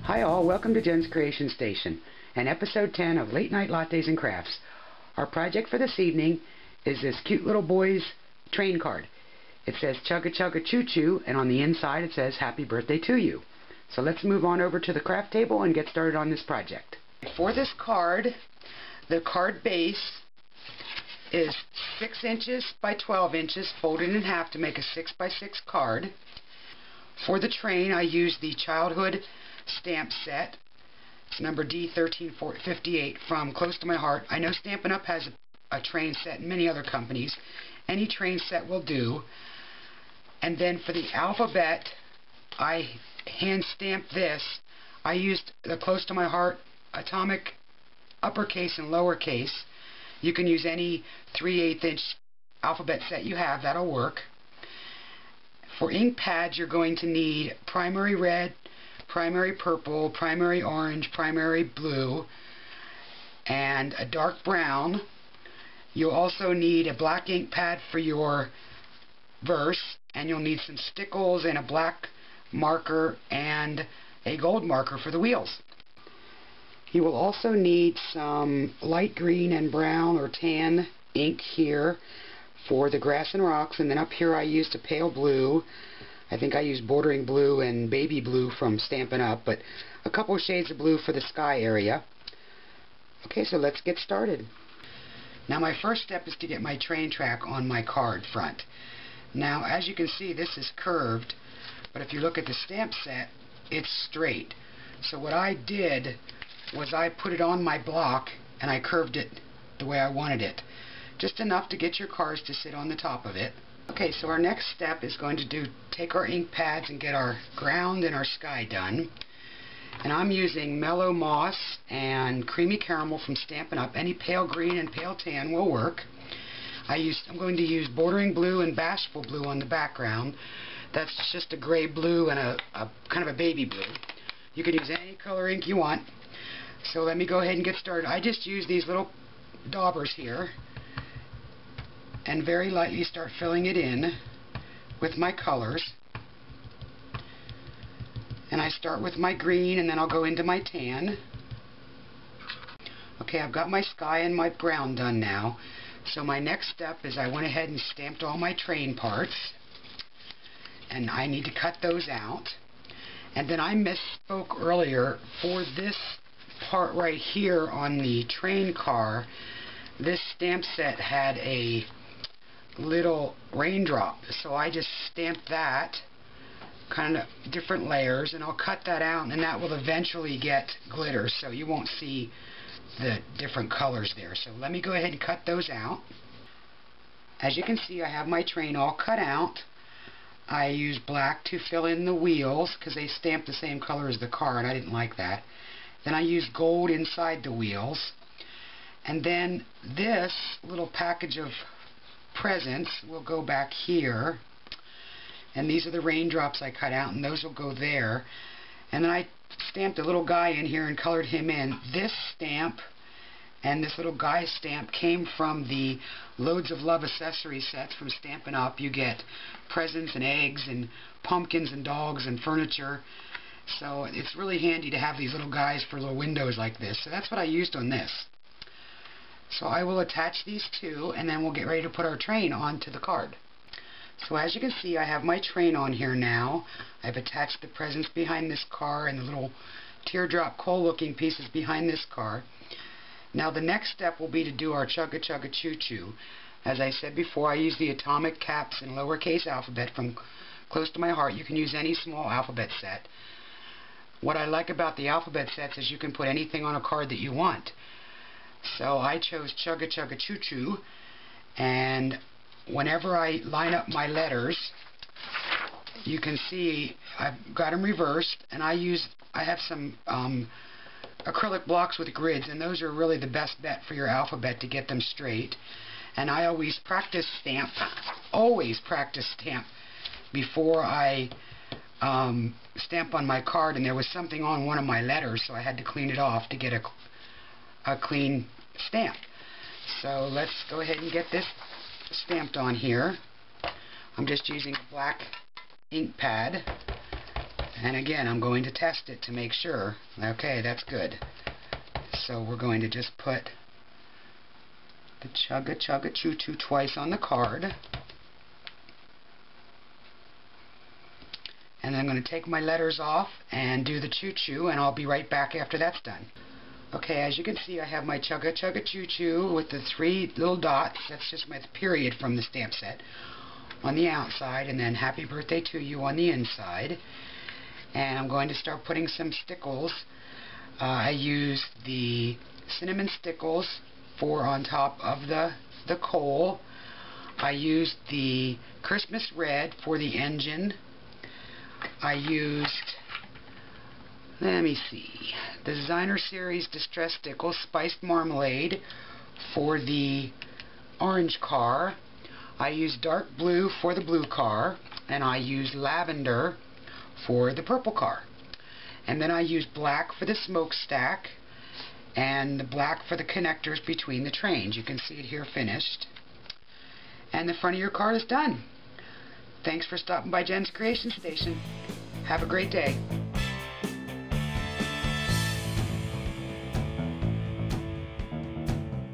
Hi all, welcome to Jen's Creation Station and episode 10 of Late Night Lattes and Crafts. Our project for this evening is this cute little boy's train card. It says chugga chugga choo choo, and on the inside it says happy birthday to you. So let's move on over to the craft table and get started on this project. For this card, the card base is 6 inches by 12 inches folded in half to make a 6 by 6 card. For the train, I use the childhood stamp set. It's number D1358 from Close to My Heart. I know Stampin' Up! Has a train set and many other companies. Any train set will do. And then for the alphabet, I hand stamped this. I used the Close to My Heart atomic uppercase and lowercase. You can use any 3/8 inch alphabet set you have, that'll work. For ink pads, you're going to need primary red, primary purple, primary orange, primary blue, and a dark brown. You'll also need a black ink pad for your verse, and you'll need some stickles and a black marker and a gold marker for the wheels. You will also need some light green and brown or tan ink here for the grass and rocks, and then up here I used a pale blue. I think I used bordering blue and baby blue from Stampin' Up, but a couple shades of blue for the sky area. Okay, so let's get started. Now my first step is to get my train track on my card front. Now as you can see, this is curved, but if you look at the stamp set, it's straight. So what I did was I put it on my block and I curved it the way I wanted it. Just enough to get your cards to sit on the top of it. Okay, so our next step is going to take our ink pads and get our ground and our sky done. And I'm using Mellow Moss and Creamy Caramel from Stampin' Up. Any pale green and pale tan will work. I'm going to use Bordering Blue and Bashful Blue on the background. That's just a gray blue and a kind of a baby blue. You can use any color ink you want. So let me go ahead and get started. I just use these little daubers here and very lightly start filling it in with my colors. And I start with my green and then I'll go into my tan. Okay, I've got my sky and my ground done now. So my next step is I went ahead and stamped all my train parts, and I need to cut those out. And then I misspoke earlier. For this part right here on the train car, this stamp set had a little raindrop, so I just stamped that, kind of different layers, and I'll cut that out, and that will eventually get glitter, so you won't see the different colors there. So let me go ahead and cut those out. As you can see, I have my train all cut out. I used black to fill in the wheels because they stamped the same color as the car and I didn't like that. Then I used gold inside the wheels, and then this little package of presents will go back here, and these are the raindrops I cut out, and those will go there. And then I stamped a little guy in here and colored him in. This stamp and this little guy stamp came from the Loads of Love accessory sets from Stampin' Up. You get presents and eggs and pumpkins and dogs and furniture, so it's really handy to have these little guys for little windows like this. So that's what I used on this. So I will attach these two, and then we'll get ready to put our train onto the card. So as you can see, I have my train on here now. I've attached the presents behind this car and the little teardrop coal looking pieces behind this car. Now the next step will be to do our chugga chugga choo choo. As I said before, I use the atomic caps and lowercase alphabet from Close to My Heart. You can use any small alphabet set. What I like about the alphabet sets is you can put anything on a card that you want. So I chose chugga chugga choo choo, and whenever I line up my letters, you can see I've got them reversed, and I have some acrylic blocks with grids, and those are really the best bet for your alphabet to get them straight. And I always practice stamp before I stamp on my card, and there was something on one of my letters, so I had to clean it off to get a clean stamp. So let's go ahead and get this stamped on here. I'm just using a black ink pad And again, I'm going to test it to make sure. Okay, that's good. So we're going to just put the Chugga Chugga Choo Choo twice on the card. And then I'm going to take my letters off and do the choo choo, and I'll be right back after that's done. Okay, as you can see, I have my Chugga Chugga Choo Choo with the 3 little dots. That's just my period from the stamp set on the outside, and then Happy Birthday to You on the inside. And I'm going to start putting some stickles. I use the cinnamon stickles for on top of the coal. I used the Christmas red for the engine. I used, let me see, the Designer Series Distress Stickles Spiced Marmalade for the orange car. I used dark blue for the blue car, and I used lavender for the purple car. And then I used black for the smokestack and the black for the connectors between the trains. You can see it here finished. And the front of your card is done. Thanks for stopping by Jen's Creation Station. Have a great day.